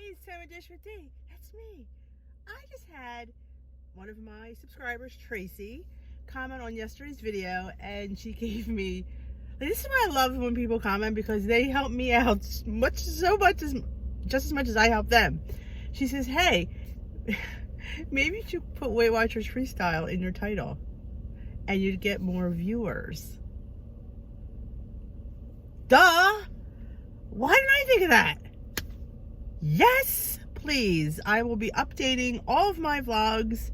Hey, it's Time a Dish with D. That's me. I just had one of my subscribers, Tracy, comment on yesterday's video, and she gave me, this is why I love when people comment, because they help me out just as much as I help them. She says, hey, maybe you should put Weight Watchers Freestyle in your title and you'd get more viewers. Duh! Why didn't I think of that? Yes, please. I will be updating all of my vlogs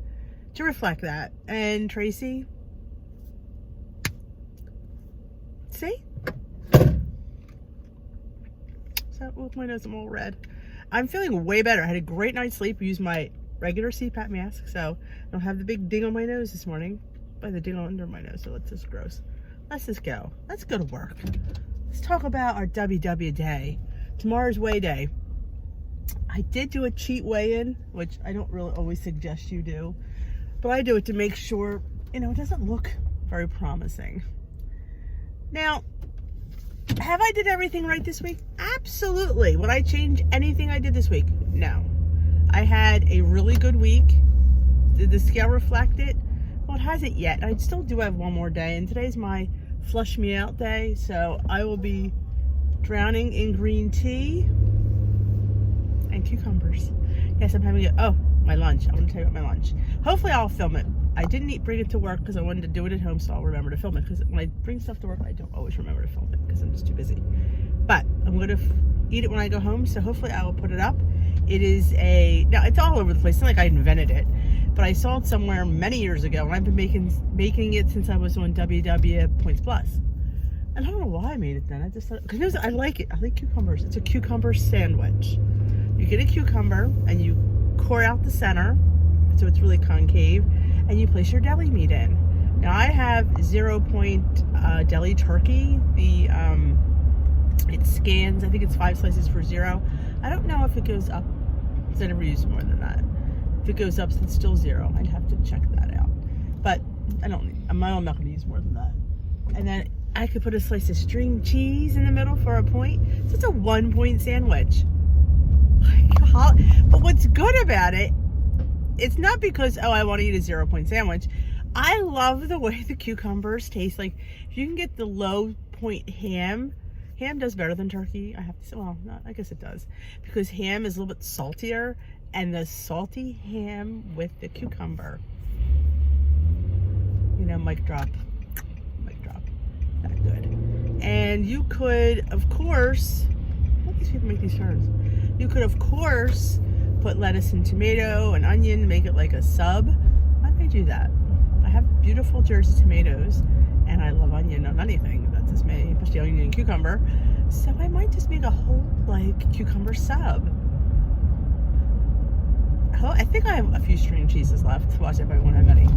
to reflect that. And Tracy, see? So, oh, my nose, I'm all red. I'm feeling way better. I had a great night's sleep. I used my regular CPAP mask, so I don't have the big ding on my nose this morning. By the ding under my nose, so that's just gross. Let's just go. Let's go to work. Let's talk about our WW day. Tomorrow's weigh day. I did do a cheat weigh-in, which I don't really always suggest you do, but I do it to make sure, you know, it doesn't look very promising. Now, have I did everything right this week? Absolutely. Would I change anything I did this week? No. I had a really good week. Did the scale reflect it? Well, it hasn't yet. I still do have one more day, and today's my flush me out day, so I will be drowning in green tea and cucumbers. Yes, I'm having my lunch. I want to tell you about my lunch. Hopefully I'll film it. I didn't bring it to work because I wanted to do it at home, so I'll remember to film it, because when I bring stuff to work, I don't always remember to film it because I'm just too busy. But I'm going to eat it when I go home, so hopefully I will put it up. It is now it's all over the place. It's not like I invented it, but I saw it somewhere many years ago, and I've been making it since I was on WW Points Plus. And I don't know why I made it then. I just thought, because I like it. I like cucumbers. It's a cucumber sandwich. You get a cucumber and you core out the center, so it's really concave, and you place your deli meat in. Now I have 0 point deli turkey. It scans. I think it's 5 slices for $0. I don't know if it goes up, because I never used more than that. If it goes up, it's still $0. I'd have to check that out. But I'm not going to use more than that. And then I could put a slice of string cheese in the middle for a point. So it's a 1 point sandwich. But what's good about it, it's not because, I want to eat a 0 point sandwich. I love the way the cucumbers taste. Like, if you can get the low point ham does better than turkey. I have to say, well, no, I guess it does, because ham is a little bit saltier, and the salty ham with the cucumber, you know, mic drop, that good. And you could, of course, what these people make these turns? You could, of course, put lettuce and tomato and onion, make it like a sub. I may do that. I have beautiful Jersey tomatoes, and I love onion on anything. That's just me, especially onion and cucumber. So I might just make a whole, like, cucumber sub. I think I have a few string cheeses left. Watch if I won't have any.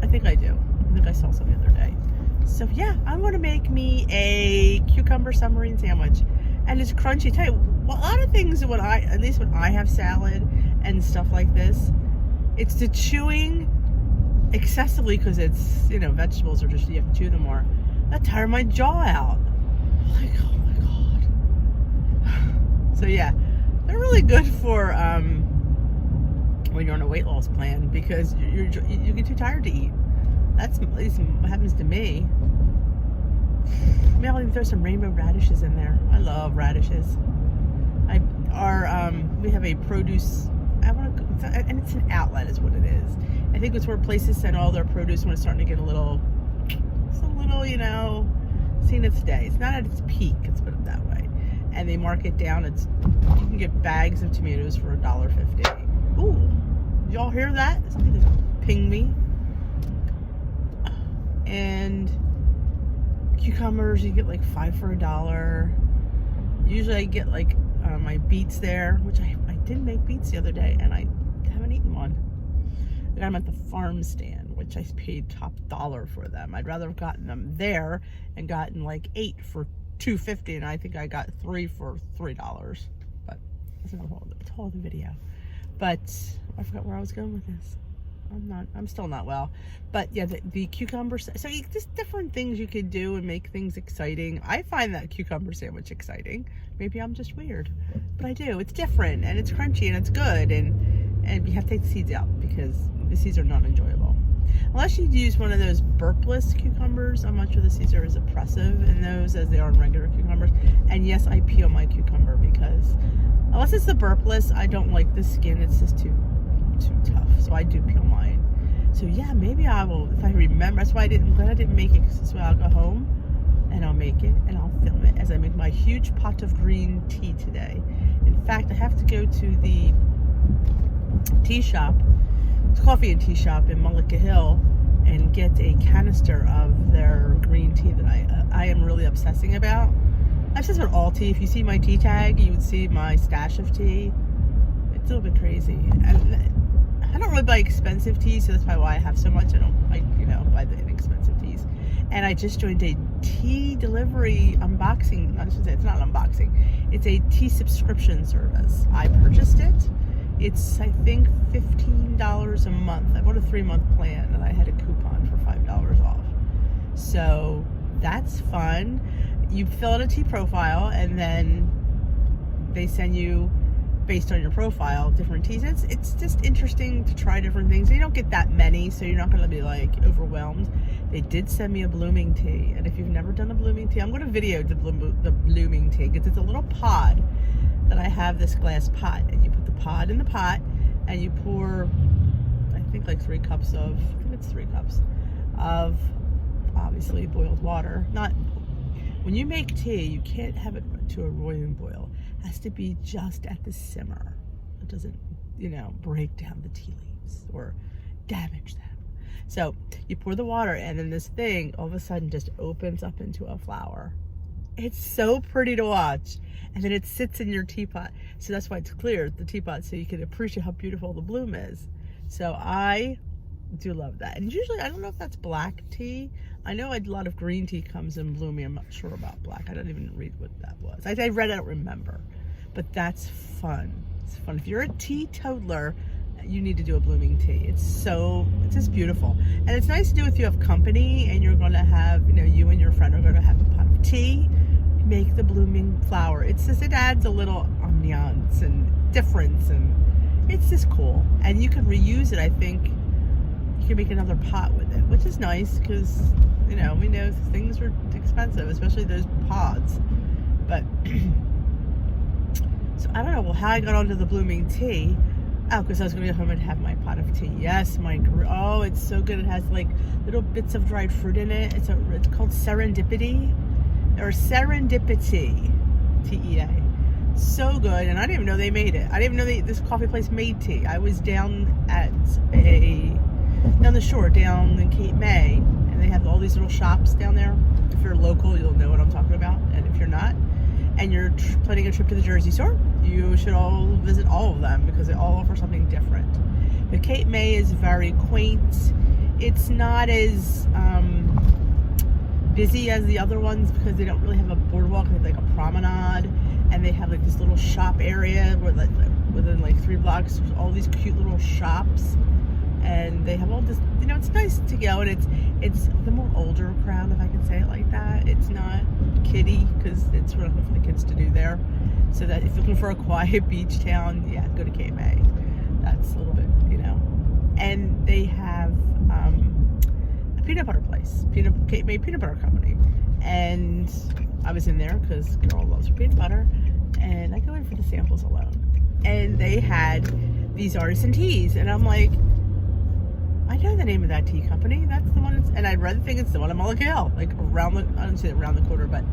I think I do. I think I saw some the other day. So yeah, I'm going to make me a cucumber submarine sandwich. And it's crunchy. Tell you, well, a lot of things at least when I have salad and stuff like this, it's the chewing excessively, because it's, you know, vegetables are just, you have to chew them more. That tire my jaw out. Like, oh my God. So yeah, they're really good for when you're on a weight loss plan, because you get too tired to eat. That's at least what happens to me. Maybe I'll even throw some rainbow radishes in there. I love radishes. We have a produce, and it's an outlet is what it is. I think it's where places send all their produce when it's starting to get a little, you know, seen its day. It's not at its peak, let's put it that way. And they mark it down. You can get bags of tomatoes for $1.50. Ooh, did y'all hear that? Somebody just pinged me. And cucumbers, you get like 5 for $1. Usually I get like my beets there, which I did make beets the other day, and I haven't eaten one. I got them at the farm stand, which I paid top dollar for them. I'd rather have gotten them there and gotten like 8 for $2.50, and I think I got 3 for $3. But that's a whole other video. But I forgot where I was going with this. I'm still not well. But yeah, the cucumber, so just different things you could do and make things exciting. I find that cucumber sandwich exciting. Maybe I'm just weird, but I do. It's different and it's crunchy and it's good, and you have to take the seeds out because the seeds are not enjoyable. Unless you use one of those burpless cucumbers. I'm not sure the seeds are as oppressive in those as they are in regular cucumbers. And yes, I peel my cucumber because unless it's the burpless, I don't like the skin. It's just too tough. So I do peel mine. So yeah, maybe I will, if I remember. That's why I'm glad I didn't make it, because this way I'll go home and I'll make it and I'll film it as I make my huge pot of green tea today. In fact, I have to go to the tea shop, it's coffee and tea shop in Mullica Hill, and get a canister of their green tea that I am really obsessing about. I'm obsessed with all tea. If you see my tea tag, you would see my stash of tea. It's a little bit crazy. And I don't really buy expensive tea, so that's probably why I have so much. I don't like, buy the inexpensive teas. And I just joined a tea delivery unboxing. I should say it's not an unboxing. It's a tea subscription service. I purchased it. It's, I think, $15 a month. I bought a 3-month plan and I had a coupon for $5 off. So that's fun. You fill out a tea profile and then they send you, based on your profile, different teas. It's just interesting to try different things. You don't get that many, so you're not going to be like overwhelmed. They did send me a blooming tea, and if you've never done a blooming tea, I'm going to video the blooming tea, because it's a little pod that I have, this glass pot, and you put the pod in the pot and you pour, I think, like 3 cups of, it's 3 cups of obviously boiled water. Not when you make tea, you can't have it to a roiling boil. It has to be just at the simmer. It doesn't, break down the tea leaves or damage them. So you pour the water, and then this thing all of a sudden just opens up into a flower. It's so pretty to watch. And then it sits in your teapot. So that's why it's clear, the teapot, so you can appreciate how beautiful the bloom is. So I do love that. And usually, I don't know if that's black tea. I know a lot of green tea comes in bloomy. I'm not sure about black. I don't even read what that was. I read, I don't remember. But that's fun. It's fun. If you're a teetotaler, you need to do a blooming tea. It's just beautiful. And it's nice to do if you have company and you're going to have, you and your friend are going to have a pot of tea. Make the blooming flower. It's just, it adds a little ambiance and difference, and it's just cool. And you can reuse it. I think you can make another pot with it, which is nice because, we know things are expensive, especially those pods. But, so I don't know how I got onto the blooming tea. Oh, because I was going to go home and have my pot of tea. Yes, oh, it's so good. It has like little bits of dried fruit in it. It's called Serendipity. Or Serendipity, TEA. So good, and I didn't even know they made it. I didn't even know this coffee place made tea. I was down the shore, down in Cape May, and they have all these little shops down there. If you're local, you'll know what I'm talking about, and if you're not, and you're planning a trip to the Jersey Shore, you should all visit all of them because they all offer something different. But Cape May is very quaint. It's not as busy as the other ones because they don't really have a boardwalk. They have like a promenade, and they have like this little shop area where like within like 3 blocks there's all these cute little shops, and they have all this, it's nice to go, and it's the more older crowd, if I can say it like that. It's not kiddie because it's really for the kids to do there. So that if you're looking for a quiet beach town, yeah, go to Cape May. That's a little bit, and they have peanut butter place, Cape May Peanut Butter Company, and I was in there because girl loves her peanut butter, and I go in for the samples alone, and they had these artisan teas, and I'm like, I know the name of that tea company. That's the one. And I read the thing. It's the one in Mullica Hill, like I don't say around the corner, but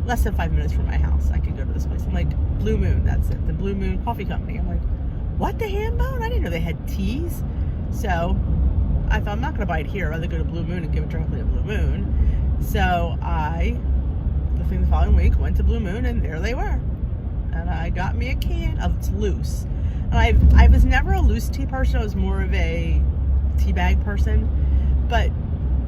less than 5 minutes from my house. I could go to this place. I'm like, Blue Moon. That's it. The Blue Moon Coffee Company. I'm like, what, the Hambone? I didn't know they had teas. So I thought, I'm not going to buy it here. I'd rather go to Blue Moon and give it directly to Blue Moon. So the following week, went to Blue Moon, and there they were. And I got me a can of, it's loose. And I was never a loose tea person. I was more of a tea bag person. But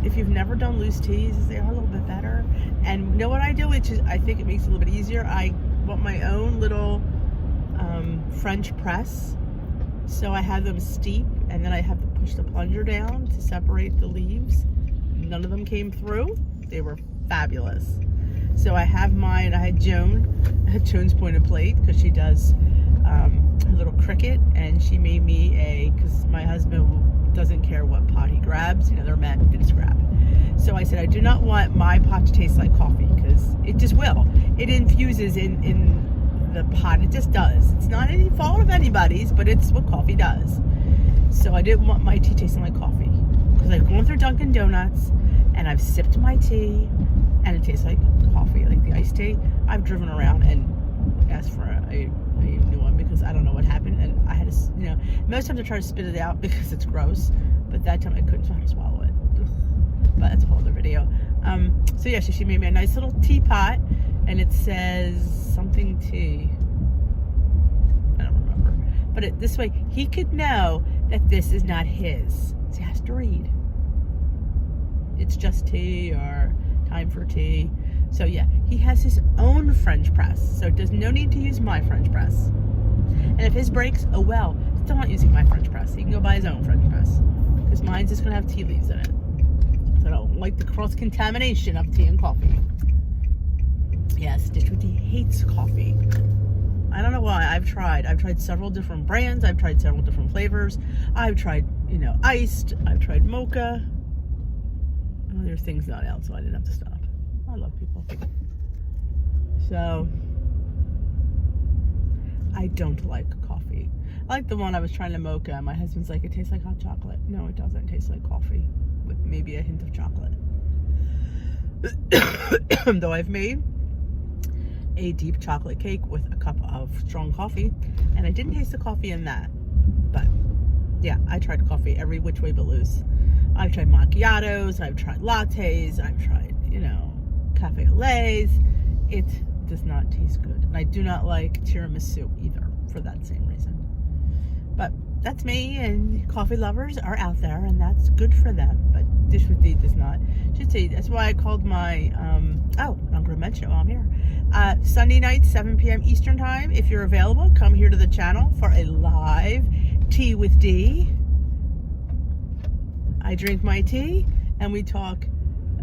if you've never done loose teas, they are a little bit better. And you know what I do, which is, I think it makes it a little bit easier? I bought my own little French press. So I have them steep, and then I have to pushed the plunger down to separate the leaves. None of them came through. They were fabulous. So I have mine. I had Joan's pointed plate because she does a little cricket, and she made me because my husband doesn't care what pot he grabs. You know, they're men, they just grab. So I said, I do not want my pot to taste like coffee, because it just will. It infuses in the pot. It just does. It's not any fault of anybody's, but it's what coffee does. So I didn't want my tea tasting like coffee, because I've gone through Dunkin' Donuts and I've sipped my tea and it tastes like coffee, like the iced tea. I've driven around and asked for a new one because I don't know what happened, and I had to, you know, most times I try to spit it out because it's gross, but that time I couldn't, so I had to swallow it. But that's a whole other video. So yeah, she made me a nice little teapot, and it says something tea. I don't remember. But this way, he could know that this is not his. So he has to read. It's just tea or time for tea. So yeah, he has his own French press. So there's no need to use my French press. And if his breaks, oh well, still not using my French press. He can go buy his own French press, because mine's just gonna have tea leaves in it. So I don't like the cross-contamination of tea and coffee. Yes, Dish with D hates coffee. I don't know why. I've tried several different brands. I've tried several different flavors. I've tried, you know, iced. I've tried mocha. Oh, there's things not out, so I didn't have to stop. I love people. So I don't like coffee. I like the one I was trying to mocha. My husband's like, it tastes like hot chocolate. No, it doesn't. It tastes like coffee with maybe a hint of chocolate. Though I've made a deep chocolate cake with a cup of strong coffee, and I didn't taste the coffee in that. But yeah, I tried coffee every which way but loose. I've tried macchiatos, I've tried lattes, I've tried, you know, cafe au laits. It does not taste good. And I do not like tiramisu either, for that same reason. But that's me, and coffee lovers are out there, and that's good for them. But Dish with D does not. Should say that's why I called my I'm gonna mention it while I'm here. Sunday night, 7 p.m. Eastern time. If you're available, come here to the channel for a live tea with D. I drink my tea and we talk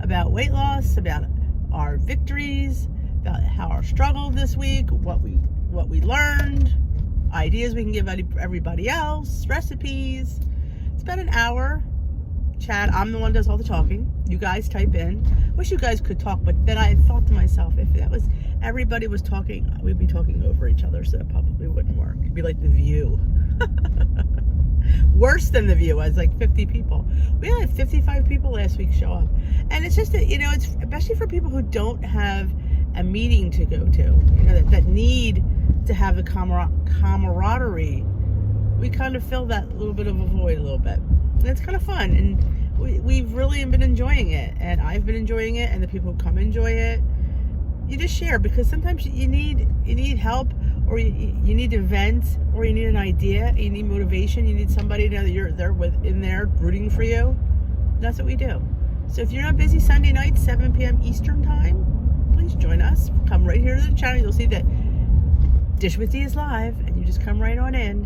about weight loss, about our victories, about how our struggle this week, what we learned, ideas we can give everybody else, recipes. It's about an hour chat. I'm the one who does all the talking. You guys type in. Wish you guys could talk, but then I thought to myself, if that was everybody was talking, we'd be talking over each other, so that probably wouldn't work. It'd be like The View. Worse than The View. I was like 50 people. We only had 55 people last week show up, and it's just that, you know, it's especially for people who don't have a meeting to go to, you know, that need to have a camaraderie. We kind of fill that little bit of a void a little bit, and it's kind of fun, and we've really been enjoying it, and I've been enjoying it, and the people who come enjoy it. You just share, because sometimes you need help, or you need to vent, or you need an idea, you need motivation, you need somebody to know that you're there in there rooting for you. And that's what we do. So if you're not busy Sunday night, 7 p.m. Eastern time, please join us. Come right here to the channel. You'll see that Dish with D is live, and you just come right on in,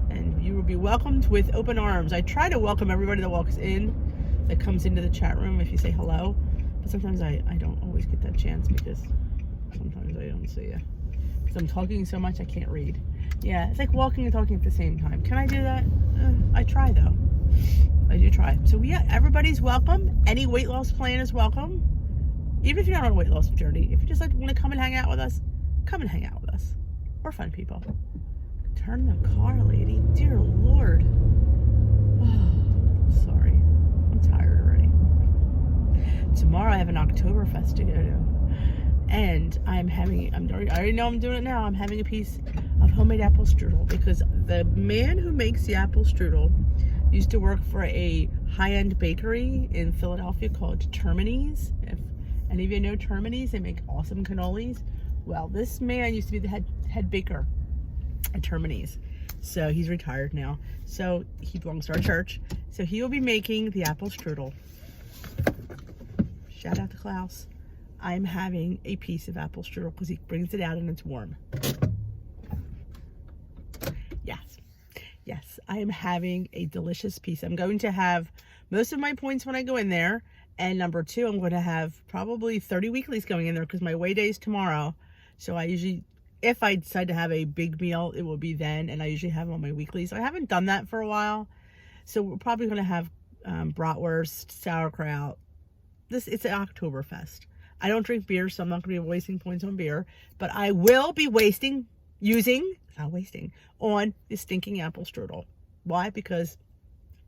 and you will be welcomed with open arms. I try to welcome everybody that walks in, that comes into the chat room, if you say hello. But sometimes I don't always get that chance, because sometimes I don't see you. Because I'm talking so much I can't read. Yeah, it's like walking and talking at the same time. Can I do that? I try, though. I do try. So yeah, everybody's welcome. Any weight loss plan is welcome. Even if you're not on a weight loss journey, if you just want to come and hang out with us, come and hang out with us. We're fun people. Turn the car, lady. Dear Lord. Oh, sorry. I'm tired already. Tomorrow I have an Oktoberfest to go to. And I already know I'm doing it now. I'm having a piece of homemade apple strudel, because the man who makes the apple strudel used to work for a high-end bakery in Philadelphia called Termini's. If any of you know Termini's, they make awesome cannolis. Well, this man used to be the head baker at Termini's. So he's retired now. So he belongs to our church. So he will be making the apple strudel. Shout out to Klaus. I'm having a piece of apple strudel because he brings it out and it's warm. Yes. I am having a delicious piece. I'm going to have most of my points when I go in there. And number two, I'm going to have probably 30 weeklies going in there because my weigh day is tomorrow. So I usually, if I decide to have a big meal, it will be then. And I usually have them on my weeklies. I haven't done that for a while. So we're probably going to have bratwurst, sauerkraut. It's an Oktoberfest. I don't drink beer, so I'm not going to be wasting points on beer. But I will be using on the stinking apple strudel. Why? Because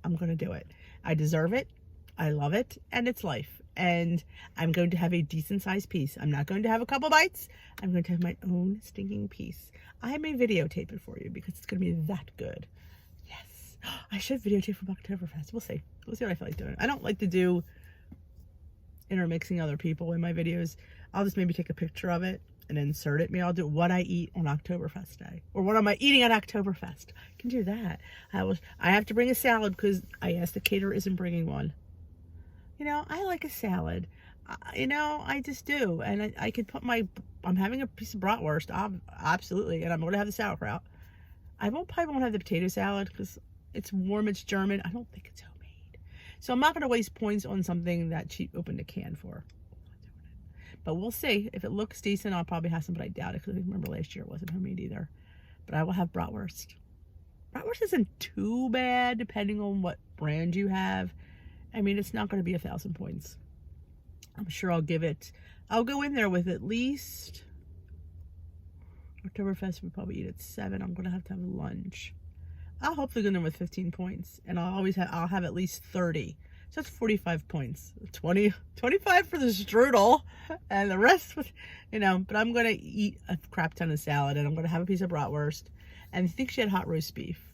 I'm going to do it. I deserve it. I love it. And it's life. And I'm going to have a decent sized piece. I'm not going to have a couple bites. I'm going to have my own stinking piece. I may videotape it for you because it's going to be that good. Yes. I should videotape from Oktoberfest. We'll see. We'll see what I feel like doing. I don't like to do intermixing other people in my videos. I'll just maybe take a picture of it and insert it. Maybe I'll do what I eat on Oktoberfest Day. Or what am I eating at Oktoberfest? I can do that. I have to bring a salad because I asked the caterer isn't bringing one. You know, I like a salad. You know, I just do. And I could put I'm having a piece of bratwurst, absolutely. And I'm going to have the sauerkraut. I probably won't have the potato salad because it's warm, it's German. I don't think it's homemade. So I'm not going to waste points on something that she opened a can for. But we'll see. If it looks decent, I'll probably have some, but I doubt it because I remember last year it wasn't homemade either. But I will have bratwurst. Bratwurst isn't too bad depending on what brand you have. I mean, it's not going to be 1,000 points. I'm sure I'll go in there with at least, Oktoberfest we probably eat at 7. I'm going to have lunch. I'll hopefully go in there with 15 points. And I'll have at least 30. So that's 45 points. 25 for the strudel. And the rest, but I'm going to eat a crap ton of salad. And I'm going to have a piece of bratwurst. And I think she had hot roast beef.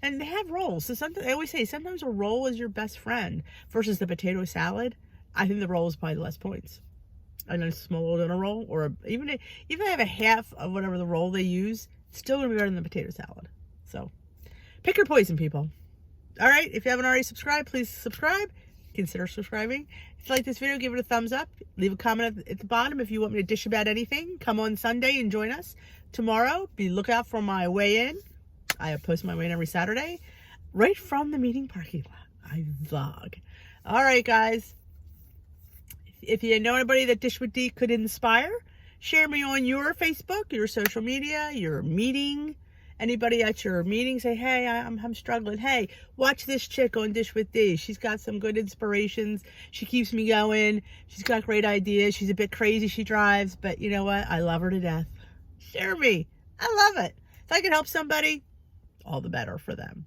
And they have rolls. So I always say, sometimes a roll is your best friend versus the potato salad. I think the roll is probably less points. A nice small dinner roll, or even if I have a half of whatever the roll they use, it's still going to be better than the potato salad. So pick your poison, people. All right. If you haven't already subscribed, please subscribe. Consider subscribing. If you like this video, give it a thumbs up. Leave a comment at the bottom if you want me to dish about anything. Come on Sunday and join us. Tomorrow, be lookout for my weigh-in. I post my weigh-in every Saturday, right from the meeting parking lot. I vlog. All right, guys. If you know anybody that Dish with D could inspire, share me on your Facebook, your social media, your meeting. Anybody at your meeting, say, hey, I'm struggling. Hey, watch this chick on Dish with D. She's got some good inspirations. She keeps me going. She's got great ideas. She's a bit crazy. She drives, but you know what? I love her to death. Share me. I love it. If I can help somebody, all the better for them.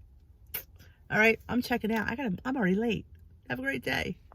All right, I'm checking out. I'm already late. Have a great day.